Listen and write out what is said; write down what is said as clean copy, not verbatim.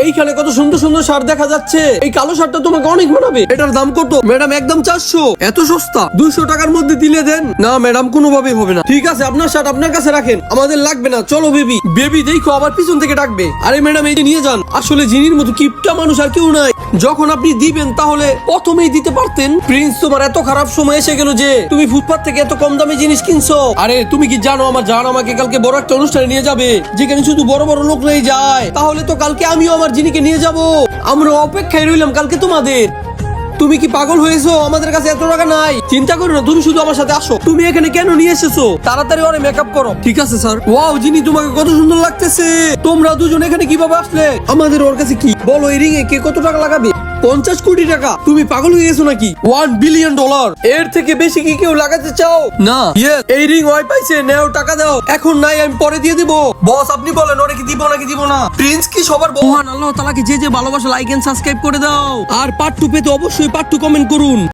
এইখানে কত সুন্দর সুন্দর শার্ট দেখা যাচ্ছে। এই কালো শার্টটা তোমাকে অনেক মানাবে। এটার দাম কত ম্যাডাম? একদম 400। এত সস্তা? 200 টাকার মধ্যে দিলে দেন। না ম্যাডাম, কোনোভাবেই হবে না। ঠিক আছে, আপনার শার্ট আপনার কাছে রাখেন, আমাদের লাগবে না। চলো বেবি। বেবি দেখো আবার পিছন থেকে ডাকবে। আরে ম্যাডাম, এই নিয়ে যান। আসলে জিনির মতো কিপটা মানুষ আর কেউ নাই। যখন আপনি দিবেন তাহলে প্রথমেই দিতে পারতেন। প্রিন্স, তোমার এত খারাপ সময় এসে গেল যে তুমি ফুটপাত থেকে এত কম দামে জিনিস কিনছো। আরে তুমি কি জানো আমার জান আমাকে কালকে বড় একটা অনুষ্ঠানে নিয়ে যাবে, যেখানে শুধু বড় বড় লোকরাই যায়। তাহলে তো কালকে আমিও আমার জিনিকে নিয়ে যাব। আমরা অপেক্ষায় রইলাম কালকে তোমাদের। তুমি কি পাগল হয়েছো? আমাদের কাছে এত টাকা নাই। চিন্তা করো না, তুমি শুধু আমার সাথে আসো। তুমি এখানে কেন নিয়ে এসেছো? তাড়াতাড়ি ওরে মেকআপ করো। ঠিক আছে স্যার। ওয়াও জিনি, তোমাকে কত সুন্দর লাগতেছে। তোমরা দুজন এখানে কিভাবে আসলে? আমাদের ওর কাছে কি বলো, এই রিং এ কে কত টাকা লাগাবে? 50 কোটি টাকা? তুমি পাগল হয়ে গেছো নাকি? $1 বিলিয়ন। এর থেকে বেশি কি কেউ লাগাতে চাও? না। এই রিং ওই পাইছে, নেও টাকা দাও। এখন নাই, আমি পরে দিয়ে দিব। বস আপনি বলেন ওরে কি দিব নাকি দিব না? প্রিন্স কি সবার মহান আল্লাহ তাআলাকে যে যে ভালোবাসা, লাইক এন্ড সাবস্ক্রাইব করে দাও। আর পার্ট 2 পেতে অবশ্যই পার্ট 2 কমেন্ট করুন।